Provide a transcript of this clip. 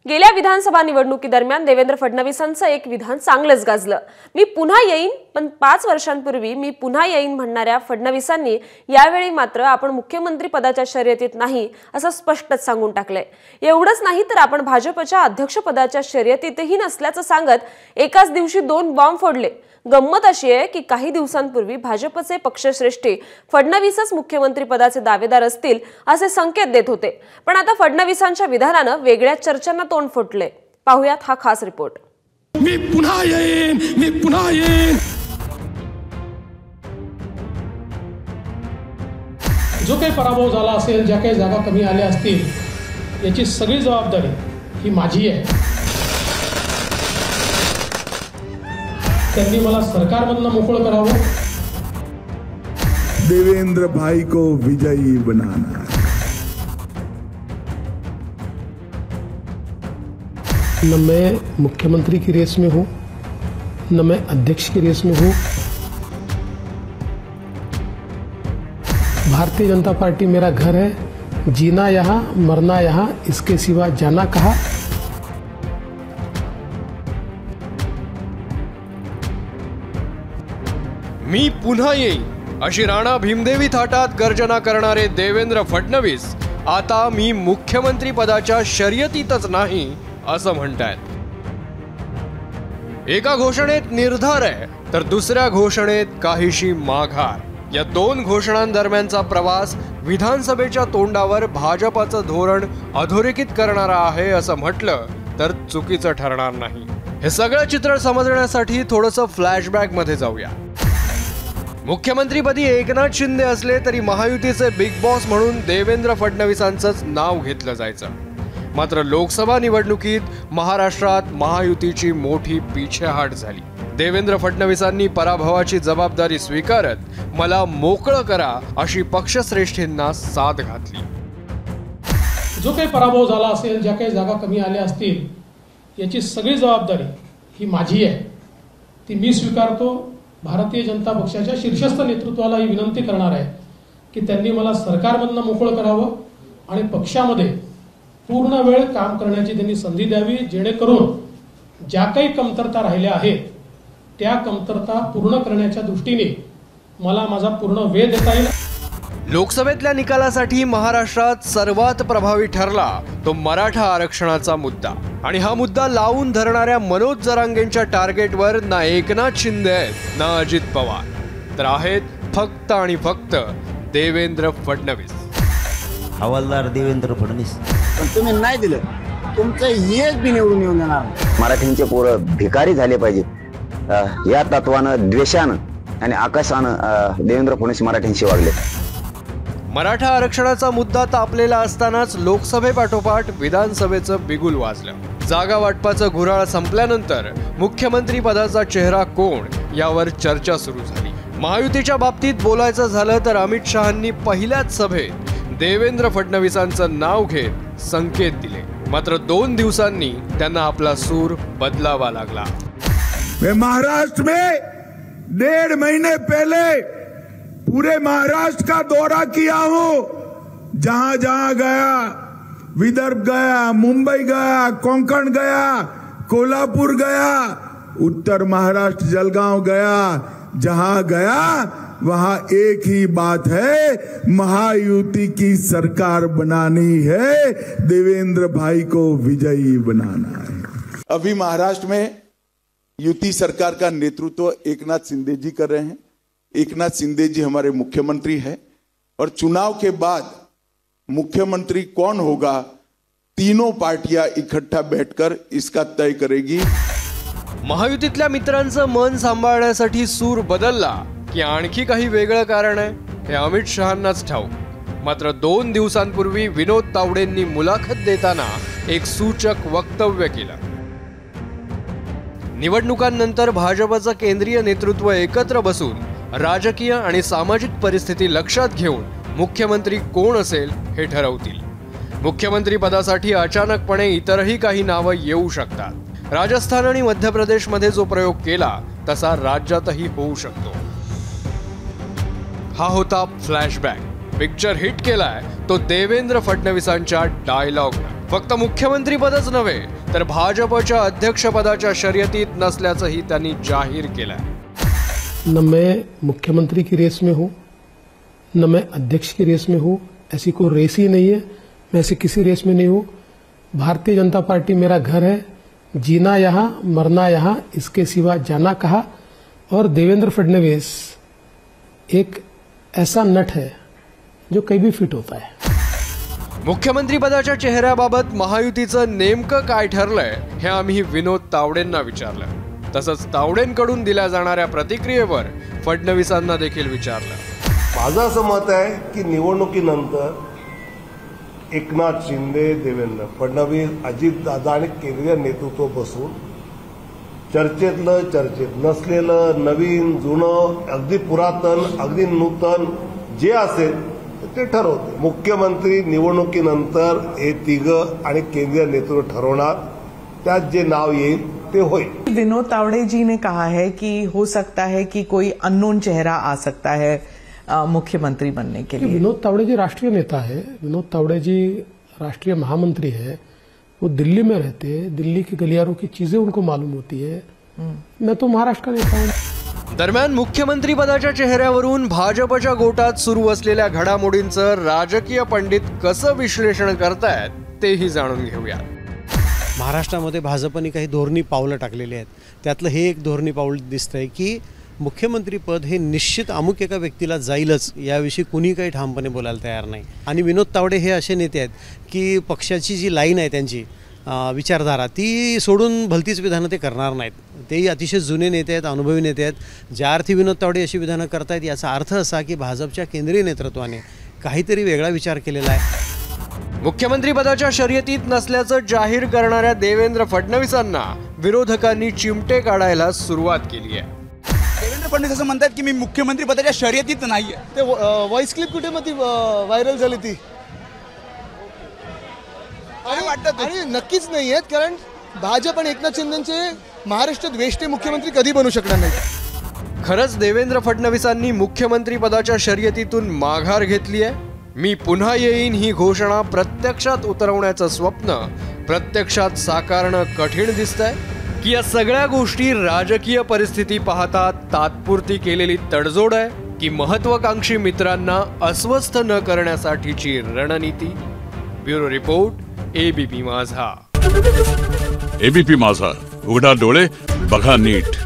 गेल्या विधानसभा निवडणुकीदरम्यान देवेंद्र फडणवीसांचं एक विधान चांगलंच गाजलं। मी पुन्हा येईन, पण 5 वर्षांपूर्वी मी पुन्हा येईन म्हणणाऱ्या फडणवीसांनी यावेळी मात्र आपण मुख्यमंत्री पदाच्या शर्यतीत नाही असं स्पष्टच सांगून टाकलंय। एवढंच नाही तर आपण भाजपच्या अध्यक्षपदाच्या शर्यतीतही नसल्याचं सांगत एकाच दिवशी 2 बॉम्ब फोडले। गंमत अशी आहे की काही दिवसांपूर्वी भाजपचे पक्षश्रेष्ठी फडणवीसच मुख्यमंत्री पदाचे दावेदार असतील असे संकेत देत होते, पण आता फडणवीसांच्या विधानानं वेगळ्या चर्चांना तोंड फुटले। पाहुयात हा खास रिपोर्ट। मी पुन्हा येईन, मी पुन्हा येईन। जो काही पराभव झाला असेल, ज्या काही जागा कमी आल्या असतील, याची सगळी जबाबदारी ही माझी आहे। त्यांनी मला सरकारमधनं मोकळं करावं। देवेंद्र भाई को विजयी बनाना। न मैं मुख्यमंत्री की रेस में हूं, न मैं अध्यक्ष की रेस में हूं। भारतीय जनता पार्टी मेरा घर है, जीना यहाँ मरना यहाँ, इसके सिवा जाना कहाँ। मी पुन्हा येईन अशी राणा भीमदेवी थाटात गर्जना करणारे देवेंद्र फडणवीस आता मी मुख्यमंत्री पदाच्या शर्यतीतच नाही असं म्हणतायत। एका घोषणेत निर्धार आहे तर दुसऱ्या घोषणेत काहीशी माघार। या 2 घोषणांदरम्यानचा प्रवास विधानसभेच्या तोंडावर भाजपाचं धोरण अधोरेखित करणारा आहे असं म्हटलं तर चुकीचं ठरणार नाही। हे सगळं चित्र समजण्यासाठी थोडंसं फ्लॅशबॅक मध्ये जाऊया। मुख्यमंत्रीपदी एकनाथ शिंदे असले तरी महायुतीचे बिग बॉस म्हणून देवेंद्र फडणवीसांचंच नाव घेतलं जायचं। मात्र लोकसभा निवडणुकीत महाराष्ट्रात महायुतीची मोठी पीछेहाट झाली। देवेंद्र फडणवीसांनी पराभवाची जबाबदारी स्वीकारत मला मोकळं करा अशी पक्षश्रेष्ठींना साथ घातली। जो काही पराभव झाला असेल, ज्या काही जागा कमी आल्या असतील, याची सगळी जबाबदारी ही माझी आहे, ती मी स्वीकारतो। भारतीय जनता पक्षाच्या शीर्षस्थ नेतृत्वाला ही विनंती करणार आहे की त्यांनी मला सरकारमधनं मोकळं करावं आणि पक्षामध्ये पूर्ण वेळ काम करण्याची त्यांनी संधी द्यावी, जेणेकरून ज्या काही कमतरता राहिल्या आहेत त्या कमतरता पूर्ण करण्याच्या दृष्टीने मला माझा पूर्ण वेळ देता येईल। लोकसभेतल्या निकालासाठी महाराष्ट्रात सर्वात प्रभावी ठरला तो मराठा आरक्षणाचा मुद्दा, आणि हा मुद्दा लावून धरणाऱ्या मनोज जरांगेंच्या टार्गेटवर ना एकनाथ शिंदे आहेत ना अजित पवार, तर आहेत फक्त आणि फक्त देवेंद्र फडणवीस। हवालदार देवेंद्र फडणवीस, पण तुम्ही नाही दिलं, तुमचं एक बी निवडून येऊन देणार। मराठींचे पोरं भिकारी झाले पाहिजेत या तत्वानं, द्वेषानं आणि आकाशानं देवेंद्र फडणवीस मराठींशी वागले। मराठा आरक्षणाचा मुद्दा तापलेला असतानाच लोकसभेपाठोपाठ विधानसभेचं बिगुल वाजलं। जागा वाटपाचं घुराळ संपल्यानंतर मुख्यमंत्री पदाचा चेहरा कोण यावर चर्चा सुरू झाली। महायुतीच्या बाबतीत बोलायचं झालं तर अमित शहांनी पहिल्याच सभेत देवेंद्र फडणवीसांचं नाव घेत संकेत दिले। मात्र 2 दिवसांनी त्यांना आपला सूर बदलावा लागला। मैं महाराष्ट्र में 1.5 महीने पहले पूरे महाराष्ट्र का दौरा किया हूं। जहां जहां गया, विदर्भ गया, मुंबई गया, कोंकण गया, कोल्हापुर गया, उत्तर महाराष्ट्र जलगांव गया, जहां गया वहां एक ही बात है, महायुति की सरकार बनानी है, देवेंद्र भाई को विजयी बनाना है। अभी महाराष्ट्र में युति सरकार का नेतृत्व एकनाथ शिंदे जी कर रहे हैं। एकनाथ शिंदे जी हमारे मुख्यमंत्री हैं और चुनाव के बाद मुख्यमंत्री कौन होगा, तीनों पार्टियां इकट्ठा बैठकर इसका तय करेगी। महायुतीतल्या मित्रांचं मन सांभाळण्यासाठी सूर बदलला की आणखी काही वेगळं कारण आहे हे अमित शहांनाच ठाऊक। मात्र 2 दिवसांपूर्वी विनोद तावडेंनी मुलाखत देताना एक सूचक वक्तव्य केलं। निवडणुकांनंतर भाजपचं केंद्रीय नेतृत्व एकत्र बसून राजकीय आणि सामाजिक परिस्थिती लक्षात घेऊन मुख्यमंत्री कोण असेल हे ठरवतील। मुख्यमंत्री पदासाठी अचानकपणे इतरही काही नावं येऊ शकतात। राजस्थान आणि मध्य प्रदेशमध्ये जो प्रयोग केला तसा राज्यातही होऊ शकतो। हा होता फ्लॅशबॅक। पिक्चर हिट केलाय तो देवेंद्र फडणवीसांच्या डायलॉगनं। फक्त मुख्यमंत्रीपदच नव्हे तर भाजपच्या अध्यक्षपदाच्या शर्यतीत नसल्याचंही त्यांनी जाहीर केलंय। न मैं मुख्यमंत्री की रेस में हूं, न मैं अध्यक्ष की रेस में हूं, ऐसी कोई रेस ही नहीं है। मैं ऐसे किसी रेस में नहीं हूं। भारतीय जनता पार्टी मेरा घर है, जीना यहाँ मरना यहाँ, इसके सिवा जाना कहाँ। और देवेंद्र फडणवीस एक ऐसा नट है जो कहीं भी फिट होता है। मुख्यमंत्री पदाच्या चेहऱ्याबाबत महायुतीचं नेमकं काय ठरलंय हे आम्ही विनोद तावडेंना विचारलं। तसंच तावडेंकडून दिल्या जाणाऱ्या प्रतिक्रियेवर फडणवीसांना देखील विचारलं। माझं असं मत आहे की निवडणुकीनंतर एकनाथ शिंदे, देवेंद्र फडणवीस, अजितदादा आणि केंद्रीय नेतृत्व बसून चर्चेत नसलेलं, नवीन, जुनं, अगदी पुरातन, अगदी नूतन जे असेल ते ठरवते। मुख्यमंत्री निवडणुकीनंतर हे तिघं आणि केंद्रीय नेतृत्व ठरवणार, त्यात जे नाव येईल ते होईल। विनोद तावड़े जी ने कहा है कि हो सकता है कि कोई अननोन चेहरा आ सकता है मुख्यमंत्री बनने के लिए। विनोद तावड़े जी राष्ट्रीय नेता है, विनोद तावड़े जी राष्ट्रीय महामंत्री है, वो दिल्ली में रहते हैं, दिल्ली की गलियारों की चीजें उनको मालूम होती है। मैं तो महाराष्ट्र का नेता हूं। दरम्यान मुख्यमंत्री पदाच्या चेहऱ्यावरून भाजपच्या गोटात सुरू असलेल्या घडामोडींचं राजकीय पंडित कसं विश्लेषण करतायत तेही जाणून घेऊया। महाराष्ट्रामध्ये भाजपने काही धोरणी पावलं टाकलेली आहेत। त्यातलं हे एक धोरणी पाऊल दिसतंय की मुख्यमंत्रीपद हे निश्चित अमुक एका व्यक्तीला जाईलच, याविषयी कुणी काही ठामपणे बोलायला तयार नाही। आणि विनोद तावडे हे असे नेते आहेत की पक्षाची जी लाईन आहे त्यांची विचारधारा ती सोडून भलतीच विधानं ते करणार नाहीत। तेही अतिशय जुने नेते आहेत, अनुभवी नेते आहेत। ज्या अर्थी विनोद तावडे अशी विधानं करतायत याचा अर्थ असा की भाजपच्या केंद्रीय नेतृत्वाने काहीतरी वेगळा विचार केलेला आहे। मुख्यमंत्री पदाच्या शर्यतीत नसल्याचं जाहीर करणाऱ्या देवेंद्र फडणवीसांना विरोधकांनी चिमटे काढायला सुरुवात केली आहे। देवेंद्र फडणवीस असं म्हणतात की मी मुख्यमंत्री पदाच्या शर्यतीत नाहीये। ते व्हॉइस क्लिप कुठे मध्ये व्हायरल झाली ती आणि वाटतं आणि नक्कीच नाही आहेत, कारण भाजप आणि एकनाथ शिंदेचे महाराष्ट्र द्वेष्टे मुख्यमंत्री कधी बनू शकणार नाही। खरंच देवेंद्र फडणवीसांनी मुख्यमंत्री पदाच्या शर्यतीतून माघार घेतली आहे। मी पुन्हा येईन ही घोषणा प्रत्यक्षात उतरवण्याचं स्वप्न प्रत्यक्षात साकारणं कठीण दिसतंय की या सगळ्या गोष्टी राजकीय परिस्थिती पाहता तात्पुरती केलेली तडजोड आहे की महत्वाकांक्षी मित्रांना अस्वस्थ न करण्यासाठीची रणनीती। ब्युरो रिपोर्ट, एबीपी माझा। एबीपी माझा, उघडा डोळे बघा नीट।